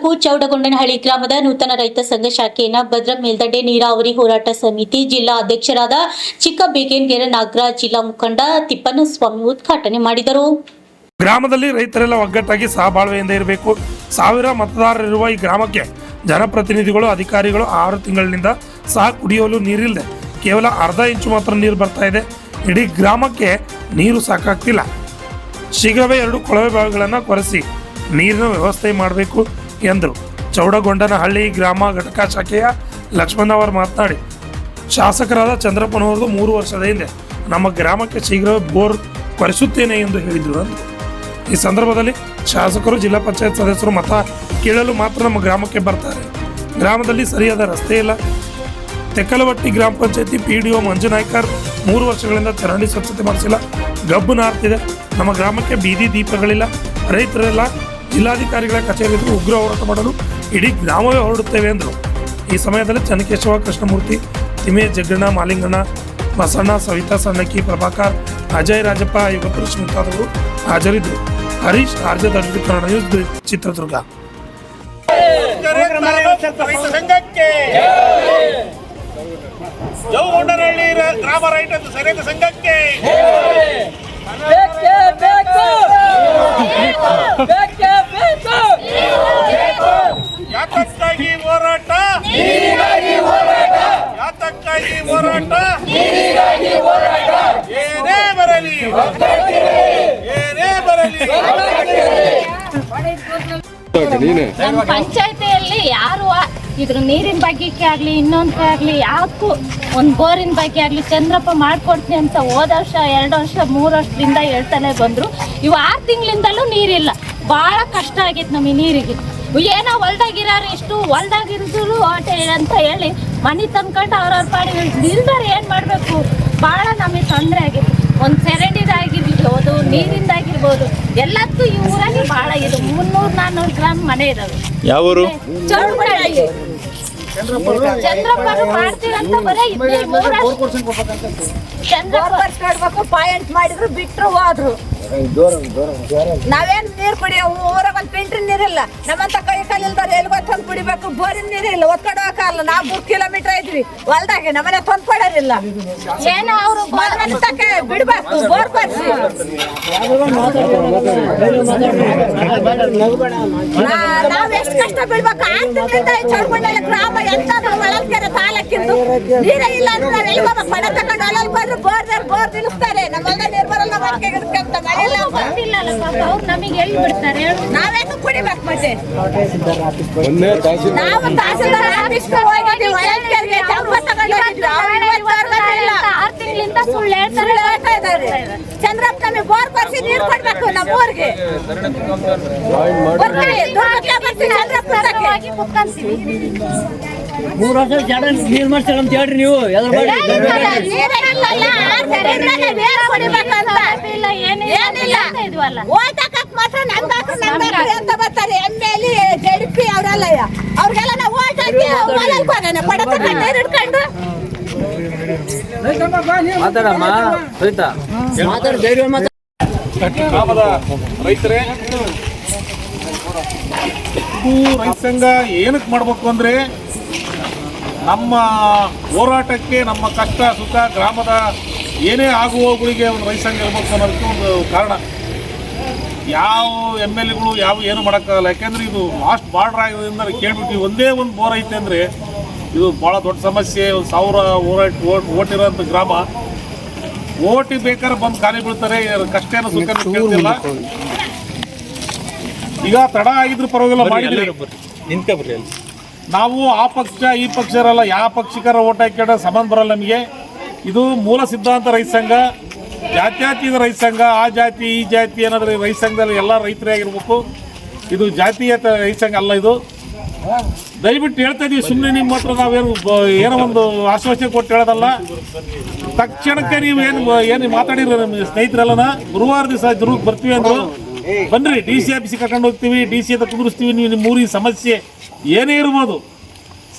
ತಾಲೂಕು ಚೌಡಗೊಂಡನಹಳ್ಳಿ ಗ್ರಾಮದ ನೂತನ ರೈತ ಸಂಘ ಶಾಖೆಯನ್ನು ಭದ್ರಾ ಮೇಲ್ದಂಡೆ ನೀರಾವರಿ ಹೋರಾಟ ಸಮಿತಿ ಜಿಲ್ಲಾ ಅಧ್ಯಕ್ಷರಾದ ಚಿಕ್ಕಬೇಗೇನಗೆರೆ ನಾಗರಾಜ್, ಜಿಲ್ಲಾ ಮುಖಂಡ ತಿಪ್ಪನಸ್ವಾಮಿ ಉದ್ಘಾಟನೆ ಮಾಡಿದರು. ಗ್ರಾಮದಲ್ಲಿ ರೈತರೆಲ್ಲ ಒಗ್ಗಟ್ಟಾಗಿ ಸಹಬಾಳ್ವೆಯಿಂದ ಇರಬೇಕು. 1000 ಮತದಾರರಿರುವ ಈ ಗ್ರಾಮಕ್ಕೆ ಜನಪ್ರತಿನಿಧಿಗಳು, ಅಧಿಕಾರಿಗಳು 6 ತಿಂಗಳಿನಿಂದ ಸಹ ಕುಡಿಯಲು ನೀರಿಲ್ಲದೆ ಕೇವಲ ಅರ್ಧ ಇಂಚು ಮಾತ್ರ ನೀರು ಬರ್ತಾ ಇದೆ. ಇಡೀ ಗ್ರಾಮಕ್ಕೆ ನೀರು ಸಾಕಾಗ್ತಿಲ್ಲ. ಶೀಘ್ರವೇ 2 ಕೊಳವೆ ಬಾವಿಗಳನ್ನು ಕೊರೆಸಿ ನೀರಿನ ವ್ಯವಸ್ಥೆ ಮಾಡಬೇಕು ಎಂದರು. ಚೌಡಗೊಂಡನಹಳ್ಳಿ ಗ್ರಾಮ ಘಟಕ ಶಾಖೆಯ ಲಕ್ಷ್ಮಣ ಅವರು ಮಾತನಾಡಿ, ಶಾಸಕರಾದ ಚಂದ್ರಪ್ಪನವರದು 3 ವರ್ಷದ ಹಿಂದೆ ನಮ್ಮ ಗ್ರಾಮಕ್ಕೆ ಶೀಘ್ರವೇ ಬೋರ್ ಕೊರೆಸುತ್ತೇನೆ ಎಂದು ಹೇಳಿದರು. ಈ ಸಂದರ್ಭದಲ್ಲಿ ಶಾಸಕರು, ಜಿಲ್ಲಾ ಪಂಚಾಯತ್ ಸದಸ್ಯರು ಮತ ಕೇಳಲು ಮಾತ್ರ ನಮ್ಮ ಗ್ರಾಮಕ್ಕೆ ಬರ್ತಾರೆ. ಗ್ರಾಮದಲ್ಲಿ ಸರಿಯಾದ ರಸ್ತೆ ಇಲ್ಲ. ತೆಕ್ಕಲವಟ್ಟಿ ಗ್ರಾಮ ಪಂಚಾಯತಿ PDO ಮಂಜುನಾಯ್ಕರ್ 3 ವರ್ಷಗಳಿಂದ ಚರಂಡಿ ಸ್ವಚ್ಛತೆ ಮಾಡಿಸಿಲ್ಲ. ಗಬ್ಬು ನಾರ್ತಿದೆ. ನಮ್ಮ ಗ್ರಾಮಕ್ಕೆ ಬೀದಿ ದೀಪಗಳಿಲ್ಲ. ರೈತರೆಲ್ಲ ಜಿಲ್ಲಾಧಿಕಾರಿಗಳ ಕಚೇರಿ ಉಗ್ರ ಹೋರಾಟ ಮಾಡಲು ಇಡೀ ಗ್ರಾಮವೇ ಹೊರಡುತ್ತೇವೆ ಎಂದರು. ಈ ಸಮಯದಲ್ಲಿ ಚನ್ನಕೇಶವ, ಕೃಷ್ಣಮೂರ್ತಿ, ತಿಮ್ಮೇಶ್, ಜಗ್ಗಣ್ಣ, ಮಾಲಿಂಗಣ್ಣ, ಬಸಣ್ಣ, ಸವಿತಾ, ಸಣ್ಣಕ್ಕಿ, ಪ್ರಭಾಕರ್, ಅಜಯ್, ರಾಜಪ್ಪ, ಯುಗಪುರುಷ್ ಮುಂತಾದವರು ಹಾಜರಿದ್ದರು. Harish, RJ Kannada news, Chitradurga. ಚೌಡಗೊಂಡನಹಳ್ಳಿ ಗ್ರಾಮ ರೈತ ಸಂಘಕ್ಕೆ ಯಾತಕ್ಕಾಗಿ ಹೋರಾಟ, ಯಾತಕ್ಕಾಗಿ ಹೋರಾಟ, ಏನೇ ಬರಲಿ, ಏನೇ ಬರಲಿ. ನಮ್ಮ ಪಂಚಾಯತಿಯಲ್ಲಿ ಯಾರು ಇದ್ರ ನೀರಿನ ಬಗ್ಗೆಕ್ಕೆ ಆಗಲಿ, ಇನ್ನೊಂದಕ್ಕೆ ಆಗಲಿ, ಯಾಕೂ ಒಂದು ಬೋರಿನ ಬಗ್ಗೆ ಆಗಲಿ ಚಂದ್ರಪ್ಪ ಮಾಡ್ಕೊಡ್ತೀನಿ ಅಂತ ಹೋದ ವರ್ಷ, 2 ವರ್ಷ, 3 ವರ್ಷದಿಂದ ಹೇಳ್ತಾನೆ ಬಂದರು. ಇವು 6 ತಿಂಗಳಿಂದಲೂ ನೀರಿಲ್ಲ. ಭಾಳ ಕಷ್ಟ ಆಗೈತೆ ನಮಗೆ ನೀರಿಗೆ. ಏನೋ ಹೊಲ್ದಾಗಿರೋರು ಇಷ್ಟು ಹೊಲ್ದಾಗಿರಿದ್ರು ಓಟೆ ಅಂತ ಹೇಳಿ ಮನೆ ತಂದ್ಕೊಂಡು ಅವ್ರವ್ರ ಪಾಡಿ ಇಲ್ದಾರೆ ಏನು ಮಾಡಬೇಕು. ಭಾಳ ನಮಗೆ ತೊಂದರೆ ಆಗೈತೆ. ಒಂದು ಚರಂಡಿದಾಗಿರ್ಬೋದು, ನೀರಿಂದಾಗಿರ್ಬೋದು, ಎಲ್ಲದಕ್ಕೂ ಈ ಊರಲ್ಲಿ ಭಾಳ ಇದು 300-400 ಗ್ರಾಮ ಮನೆ ಇದಾವೆ. ಯಾವ ಊರು? ಚೌಡಗೊಂಡನಹಳ್ಳಿ. ಚಂದ್ರಪ್ಪರು ಮಾಡ್ತೀರಂತ ಬರೀ ಚಂದ್ರಪ್ಪ ಪಾಯಿಂಟ್ ಮಾಡಿದ್ರು, ಬಿಟ್ರು, ಹೋದ್ರು. ನಾವೇನ್ ನೀರ್ ಕುಡಿಯೋ ಊರಾಗ ಒಂದು ಫಿಲ್ಟರ್ ನೀರಿಲ್ಲ. ನಮ್ಮಂತ ಕೈ ಕಾಲಿಲ್ದಾರೆ ಎಲ್ಗೋ ತಂದು ಕುಡಿಬೇಕು. ಬೋರಿನ ನೀರಿಲ್ಲ, ಒತ್ಕೊಂಡು ಹೋಗಲ್ಲ. ನಾವು 3 ಕಿಲೋಮೀಟರ್ ಐದ್ವಿ ಹೊಲ್ದಾಗೆ, ನಮ್ಮನೆ ತಂದು ಕೊಡೋರಿಲ್ಲ. ಏನೋ ಅವರು ತಕ್ಕೆ ಬಿಡ್ಬೇಕು, ಬೋರ್ ಕೊಡ್ಸಿ. ನಾವ್ ಎಷ್ಟು ಕಷ್ಟ ಬಿಡ್ಬೇಕು. 6 ತಿಂಗಳಿಂದ ಚೌಡಗೊಂಡನಹಳ್ಳಿ ಗ್ರಾಮ ಎಂತ ಹೊಳಲ್ಕೆರೆ ತಾಲೂಕಿಂದು ನೀರೇ ಇಲ್ಲ ಅಂದ್ರೆ ನಾವ್ ಎಲ್ಲಿ ಹೋಗ್ಬೇಕು? ಪಡ ತಕೊಂಡು ಹೊಲಲ್ ಬಂದ್ರೆ ಬೋರ್ ನಿಲ್ಲಿಸ್ತಾರೆ. ನಮ್ಮಲ್ಲ ನೀರ್ ಬರಲ್ಲ. ನಮಗೆ ಎಲ್ಲಿ ಬಿಡ್ತಾರೆ? ನಾವೇನು ಕುಡಿಬೇಕು ಮತ್ತೆ? ನಾವು ತಹಸೀಲ್ದಾರ್ ಆಫೀಸ್ಗೆ ಹೋಗಿದ್ವಿ, 6 ತಿಂಗಳಿಂದ ಸುಳ್ಳು ಹೇಳ್ತಾ ಇದ್ದಾರೆ. ಚಂದ್ರಪ್ಪ ನಮಗೆ ಬೋರ್ ಕೊಡಿಸಿ ನೀರು ಕೊಡ್ಬೇಕು ನಮ್ಮ ಊರಿಗೆ. ಚಂದ್ರಪ್ಪ 3 ವರ್ಷ ನೀರು ಮಾಡ್ತಾರೆ ಅಂತ ಹೇಳ್ರಿ ನೀವು. ಮಾತ್ರ ಅಂತ ಬರ್ತಾರೆ. MLA, JDP ಅವರೆಲ್ಲ ಅವ್ರಿಗೆಲ್ಲ ನಾವು ಓಟ್ ಹಾಕಿ ಪಡ ತಗೊಂಡು ನೀರು ಇಟ್ಕೊಂಡು ಗ್ರಾಮದ ರೈತರೇ, ರೈತ ಸಂಘ ಏನಕ್ಕೆ ಮಾಡಬೇಕು ಅಂದರೆ ನಮ್ಮ ಹೋರಾಟಕ್ಕೆ, ನಮ್ಮ ಕಷ್ಟ ಸುಖ, ಗ್ರಾಮದ ಏನೇ ಆಗುವವುಗಳಿಗೆ ಒಂದು ರೈತ ಸಂಘ ಇರಬೇಕು ಅನ್ನೋದಕ್ಕೆ ಒಂದು ಕಾರಣ. ಯಾವ MLAಗಳು ಏನು ಮಾಡೋಕ್ಕಾಗಲ್ಲ. ಯಾಕೆಂದರೆ ಇದು ಲಾಸ್ಟ್ ಬಾರ್ಡರ್ ಆಗೋದ್ರಿಂದ ಕೇಳ್ಬಿಟ್ಟು ಒಂದೇ ಒಂದು ಬೋರ್ ಐತೆ ಅಂದರೆ ಇದು ಭಾಳ ದೊಡ್ಡ ಸಮಸ್ಯೆ. 1000 ಓಟಿರೋಂಥ ಗ್ರಾಮ. ಓಟಿಗೆ ಬೇಕಾದ್ರೆ ಬಂದು ಖಾಲಿ ಬೀಳ್ತಾರೆ. ಕಷ್ಟೇನೋ ಸುಖ ಕೇಳ್ತಿಲ್ಲ. ಈಗ ತಡ ಆಗಿದ್ರು ಪರವಾಗಿಲ್ಲ, ಮಾಡಿದ್ರಿ. ನಾವು ಆ ಪಕ್ಷ ಈ ಪಕ್ಷ ಇರಲ್ಲ, ಯಾವ ಪಕ್ಷಿಕರ ಓಟ್ ಹಾಕಿದ್ರೆ ಸಂಬಂಧ ಬರಲ್ಲ ನಮಗೆ. ಇದು ಮೂಲ ಸಿದ್ಧಾಂತ ರೈತ ಸಂಘ, ಜಾತ್ಯತೀತ ರೈತ ಸಂಘ. ಆ ಜಾತಿ ಈ ಜಾತಿ ಏನಾದ್ರೆ ರೈತ ಸಂಘದಲ್ಲಿ ಎಲ್ಲ ರೈತರೇ ಆಗಿರ್ಬೇಕು. ಇದು ಜಾತೀಯತ ರೈತ ಸಂಘ ಅಲ್ಲ. ಇದು ದಯವಿಟ್ಟು ಹೇಳ್ತಾ ಇದೀವಿ. ಸುಮ್ಮನೆ ನಿಮ್ಮ ಹತ್ರ ನಾವೇನು ಏನೋ ಒಂದು ಆಶ್ವಾಸನೆ ಕೊಟ್ಟು ಹೇಳೋದಲ್ಲ. ತಕ್ಷಣಕ್ಕೆ ನೀವು ಏನು ಮಾತಾಡಿರೋ ನಮ್ಮ ಸ್ನೇಹಿತರೆಲ್ಲನ ಗುರುವಾರ ದಿವಸ ದುರ್ಗಕ್ಕೆ ಬರ್ತೀವಿ ಅಂದರು. ಬನ್ನಿರಿ, DC ಆಫೀಸಿಗೆ ಕರ್ಕೊಂಡು ಹೋಗ್ತೀವಿ, DC ಹತ್ರ ಕುದುರಿಸ್ತೀವಿ. ನೀವು ನಿಮ್ಮ ಊರಿನ ಸಮಸ್ಯೆ ಏನೇ ಇರ್ಬೋದು,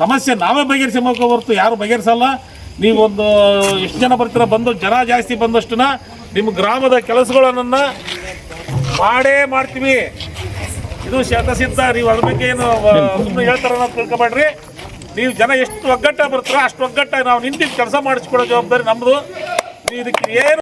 ಸಮಸ್ಯೆ ನಾವೇ ಬಗೆಹರಿಸಬೇಕು ಹೊರತು ಯಾರು ಬಗೆಹರಿಸಲ್ಲ. ನೀವೊಂದು ಎಷ್ಟು ಜನ ಬರ್ತೀರ, ಬಂದು ಜನ ಜಾಸ್ತಿ ಬಂದಷ್ಟನ್ನ ನಿಮ್ಮ ಗ್ರಾಮದ ಕೆಲಸಗಳನ್ನು ಮಾಡೇ ಮಾಡ್ತೀವಿ. ಇದು ಶತಸಿದ್ಧ. ನೀವು ಅದ್ರ ಬಗ್ಗೆ ಏನು ಸುಮ್ಮನೆ ಹೇಳ್ತಾರ ನಾವು ತಿಳ್ಕೊಬೇಡ್ರಿ. ನೀವು ಜನ ಎಷ್ಟು ಒಗ್ಗಟ್ಟಾಗಿ ಬರ್ತಾರೋ ಅಷ್ಟು ಒಗ್ಗಟ್ಟಾಗಿ ನಾವು ನಿಂತು ಕೆಲಸ ಮಾಡಿಸ್ಕೊಡೋ ಜವಾಬ್ದಾರಿ ನಮ್ಮದು. ಇದಕ್ಕೆ ಏನು